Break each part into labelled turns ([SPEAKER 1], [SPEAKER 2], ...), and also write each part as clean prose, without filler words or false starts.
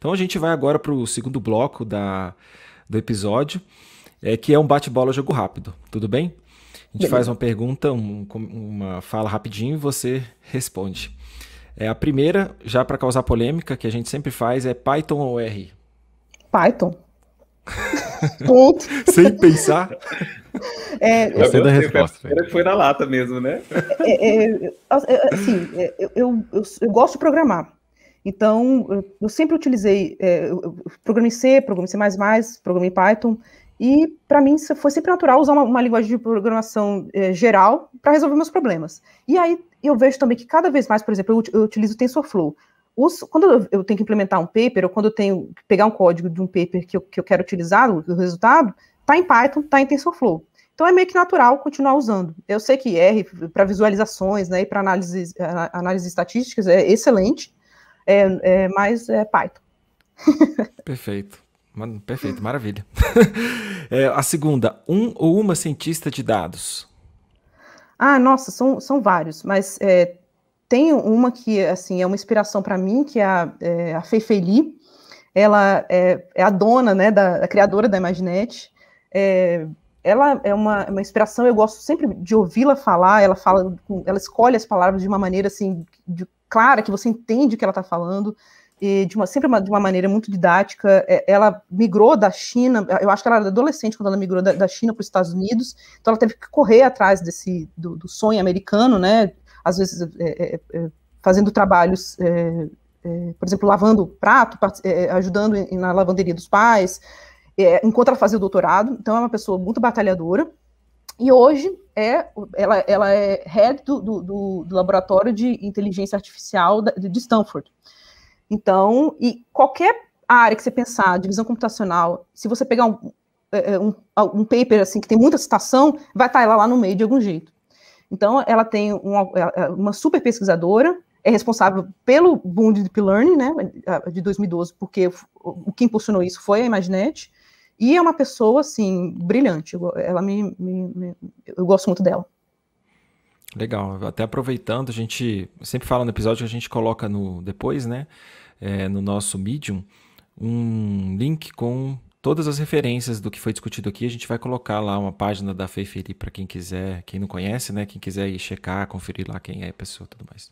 [SPEAKER 1] Então a gente vai agora para o segundo bloco do episódio, que é um bate-bola jogo rápido, tudo bem? A gente faz uma pergunta, uma fala rapidinho e você responde. A primeira, já para causar polêmica, que a gente sempre faz, é Python ou R?
[SPEAKER 2] Python. Ponto.
[SPEAKER 1] Sem pensar?
[SPEAKER 3] Gostei da resposta. Era que foi na lata mesmo, né?
[SPEAKER 2] Assim, eu gosto de programar. Então, eu sempre utilizei, eu programei C, programei C++, programei Python, e para mim foi sempre natural usar uma linguagem de programação geral para resolver meus problemas. E aí eu vejo também que cada vez mais, por exemplo, eu utilizo o TensorFlow. Quando eu tenho que implementar um paper, ou quando eu tenho que pegar um código de um paper que eu quero utilizar, o resultado, está em Python, está em TensorFlow. Então é meio que natural continuar usando. Eu sei que R para visualizações, né, e para análise estatísticas é excelente, mas é Python.
[SPEAKER 1] Perfeito. Perfeito, maravilha. A segunda, um ou uma cientista de dados?
[SPEAKER 2] Nossa, são vários, mas tem uma que assim, é uma inspiração para mim, que é a Fei-Fei Li. Ela é a dona, né, a criadora da Imaginet. Ela é uma inspiração, eu gosto sempre de ouvi-la falar, ela escolhe as palavras de uma maneira assim, clara, que você entende o que ela está falando, e sempre de uma maneira muito didática. Ela migrou da China, eu acho que ela era adolescente quando ela migrou da China para os Estados Unidos, então ela teve que correr atrás do sonho americano, né, às vezes fazendo trabalhos, por exemplo, lavando prato, ajudando na lavanderia dos pais, enquanto ela fazia o doutorado. Então é uma pessoa muito batalhadora, e hoje ela é head do laboratório de inteligência artificial de Stanford. Então, e qualquer área que você pensar, divisão computacional, se você pegar um paper assim, que tem muita citação, vai estar ela lá no meio de algum jeito. Então, ela tem uma super pesquisadora, é responsável pelo boom de Deep Learning, né, de 2012, porque o que impulsionou isso foi a Imaginet, e é uma pessoa, assim, brilhante. Eu gosto muito dela.
[SPEAKER 1] Legal. Até aproveitando, a gente sempre fala no episódio que a gente coloca depois, né, no nosso Medium, um link com todas as referências do que foi discutido aqui. A gente vai colocar lá uma página da Fei-Fei Li para quem quiser, quem não conhece, né, quem quiser ir checar, conferir lá quem é a pessoa e tudo mais.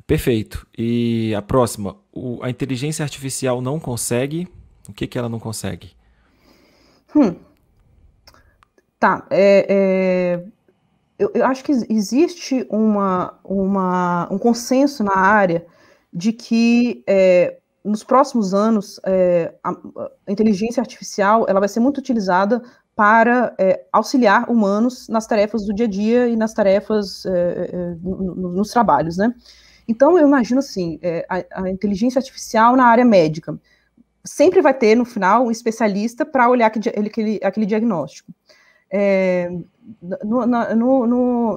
[SPEAKER 1] Perfeito. E a próxima, a inteligência artificial não consegue, o que ela não consegue?
[SPEAKER 2] Tá, eu acho que existe um consenso na área de que nos próximos anos a inteligência artificial ela vai ser muito utilizada para auxiliar humanos nas tarefas do dia a dia e nas tarefas nos trabalhos, né? Então eu imagino assim, a inteligência artificial na área médica sempre vai ter no final um especialista para olhar aquele diagnóstico. Em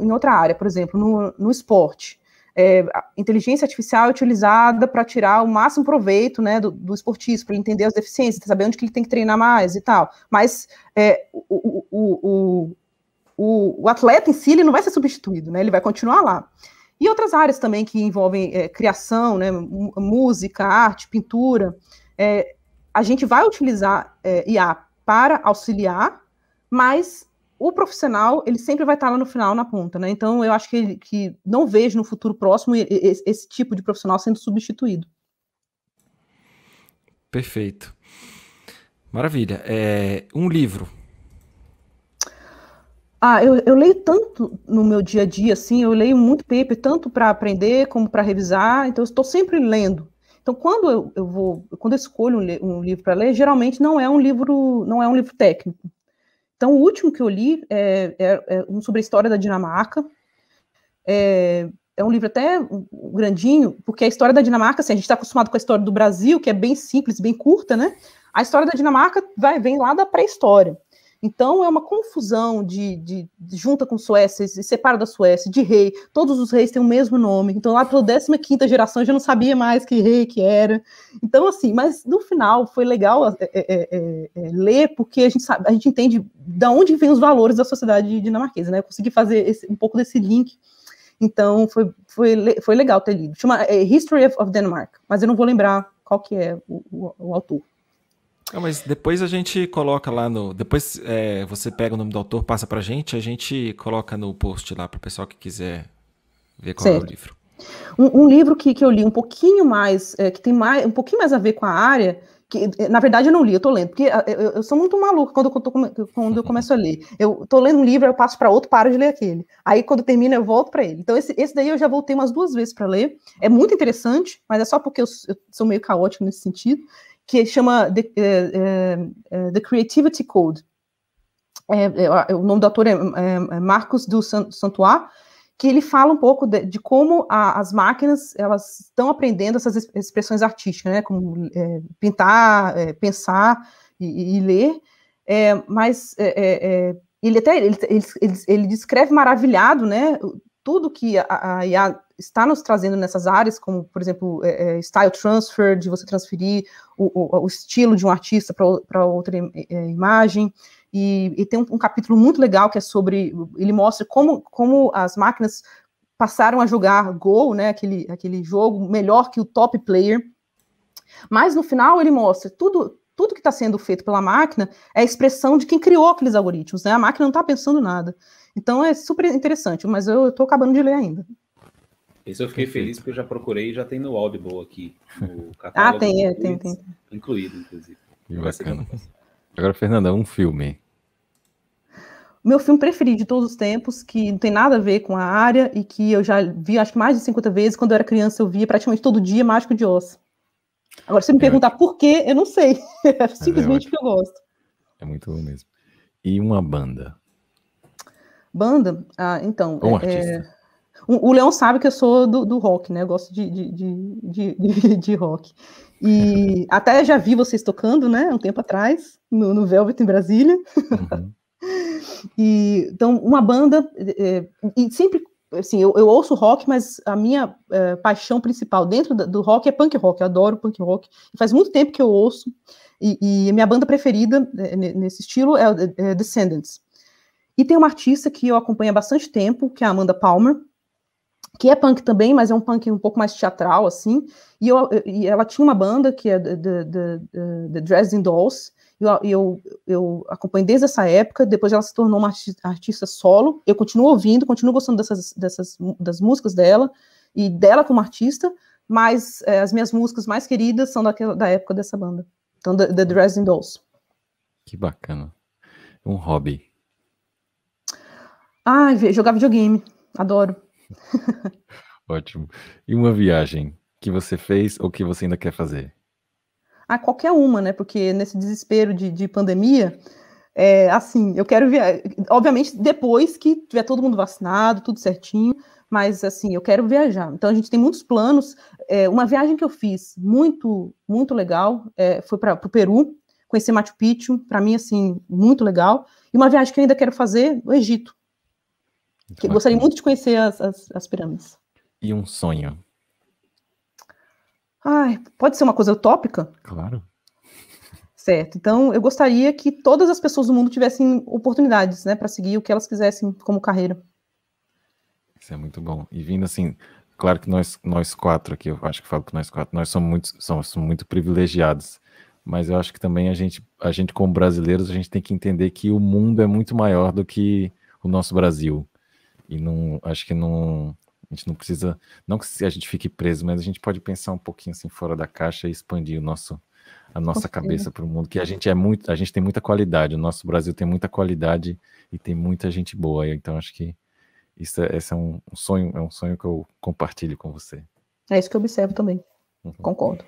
[SPEAKER 2] outra área, por exemplo, no esporte, a inteligência artificial é utilizada para tirar o máximo proveito, né, do esportista, para ele entender as deficiências, saber onde que ele tem que treinar mais e tal. Mas o atleta em si ele não vai ser substituído, né, ele vai continuar lá. E outras áreas também que envolvem criação, né, música, arte, pintura, a gente vai utilizar IA para auxiliar, mas o profissional, ele sempre vai estar lá no final, na ponta, né? Então, eu acho que não vejo no futuro próximo esse tipo de profissional sendo substituído.
[SPEAKER 1] Perfeito. Maravilha. Um livro.
[SPEAKER 2] Eu leio tanto no meu dia a dia, assim, eu leio muito paper, tanto para aprender como para revisar, então eu estou sempre lendo. Então, quando eu escolho um livro para ler, geralmente não é um livro técnico. Então, o último que eu li é um sobre a história da Dinamarca. É um livro até grandinho, porque a história da Dinamarca, assim, a gente está acostumado com a história do Brasil, que é bem simples, bem curta, né? A história da Dinamarca vem lá da pré-história. Então, é uma confusão de junta com Suécia, se separa da Suécia, de rei. Todos os reis têm o mesmo nome. Então, lá pela 15ª geração, eu já não sabia mais que rei que era. Então, assim, mas no final foi legal ler, porque a gente entende de onde vêm os valores da sociedade dinamarquesa, né? Eu consegui fazer um pouco desse link. Então, foi legal ter lido. Chama History of Denmark, mas eu não vou lembrar qual que é o autor.
[SPEAKER 1] Mas depois a gente coloca lá no... Depois você pega o nome do autor, passa pra gente, a gente coloca no post lá para o pessoal que quiser ver qual é o livro.
[SPEAKER 2] Um livro que eu li um pouquinho mais, que tem um pouquinho mais a ver com a área, que na verdade eu não li, eu tô lendo, porque eu sou muito maluca quando eu começo a ler. Eu tô lendo um livro, eu passo para outro, paro de ler aquele. Aí quando termina eu volto para ele. Então esse daí eu já voltei umas 2 vezes para ler. É muito interessante, mas é só porque eu sou meio caótico nesse sentido, que chama The Creativity Code. O nome do autor é Marcos du Santois, que ele fala um pouco de como as máquinas elas estão aprendendo essas expressões artísticas, né, como pintar, pensar e ler, mas ele descreve maravilhado, né, tudo que a IA está nos trazendo nessas áreas, como, por exemplo, style transfer, de você transferir o estilo de um artista para outra imagem. E tem um capítulo muito legal que é sobre, ele mostra como as máquinas passaram a jogar Go, né, aquele jogo melhor que o top player, mas no final ele mostra tudo que está sendo feito pela máquina é a expressão de quem criou aqueles algoritmos, né, a máquina não está pensando nada. Então é super interessante, mas eu estou acabando de ler ainda.
[SPEAKER 3] Esse eu fiquei feliz porque eu já procurei e já tem no Audible aqui, no catálogo.
[SPEAKER 2] Tem.
[SPEAKER 3] Incluído, inclusive.
[SPEAKER 1] Agora, Fernanda, um filme.
[SPEAKER 2] Meu filme preferido de todos os tempos, que não tem nada a ver com a área e que eu já vi, acho que mais de 50 vezes. Quando eu era criança, eu via praticamente todo dia Mágico de Oz. Agora, se você me perguntar por quê, eu não sei. É simplesmente porque eu gosto.
[SPEAKER 1] É muito bom mesmo. E uma banda?
[SPEAKER 2] Banda? Então...
[SPEAKER 1] Um artista.
[SPEAKER 2] O Leon sabe que eu sou do rock, né? Eu gosto de rock. E até já vi vocês tocando, né? Um tempo atrás, no Velvet em Brasília.
[SPEAKER 1] Uhum.
[SPEAKER 2] Então, uma banda... E sempre... Assim, eu ouço rock, mas a minha paixão principal dentro do rock é punk rock. Eu adoro punk rock. Faz muito tempo que eu ouço. E a minha banda preferida nesse estilo é Descendants. E tem uma artista que eu acompanho há bastante tempo, que é a Amanda Palmer, que é punk também, mas é um punk um pouco mais teatral, assim, e ela tinha uma banda que é The Dresden Dolls, e eu acompanho desde essa época. Depois ela se tornou uma artista solo, eu continuo ouvindo, continuo gostando das músicas dela, e dela como artista, mas as minhas músicas mais queridas são da época dessa banda, então The Dresden Dolls.
[SPEAKER 1] Que bacana. Um hobby.
[SPEAKER 2] Jogar videogame, adoro.
[SPEAKER 1] Ótimo. E uma viagem que você fez ou que você ainda quer fazer?
[SPEAKER 2] Qualquer uma, né? Porque nesse desespero de pandemia, assim, eu quero viajar. Obviamente, depois que tiver todo mundo vacinado, tudo certinho, mas assim, eu quero viajar. Então a gente tem muitos planos. Uma viagem que eu fiz muito, muito legal foi para o Peru, conhecer Machu Picchu, para mim, assim, muito legal. E uma viagem que eu ainda quero fazer, o Egito. Gostaria muito de conhecer as pirâmides.
[SPEAKER 1] E um sonho?
[SPEAKER 2] Pode ser uma coisa utópica?
[SPEAKER 1] Claro.
[SPEAKER 2] Certo. Então, eu gostaria que todas as pessoas do mundo tivessem oportunidades, né, para seguir o que elas quisessem como carreira.
[SPEAKER 1] Isso é muito bom. E vindo assim, claro que nós quatro aqui, eu acho que falo que nós quatro, nós somos muito privilegiados. Mas eu acho que também a gente como brasileiros, a gente tem que entender que o mundo é muito maior do que o nosso Brasil. E acho que a gente não precisa, não que a gente fique preso, mas a gente pode pensar um pouquinho assim fora da caixa e expandir a nossa cabeça para o mundo, que a gente tem muita qualidade, o nosso Brasil tem muita qualidade e tem muita gente boa, então acho que esse é um sonho que eu compartilho com você.
[SPEAKER 2] É isso que eu observo também, concordo.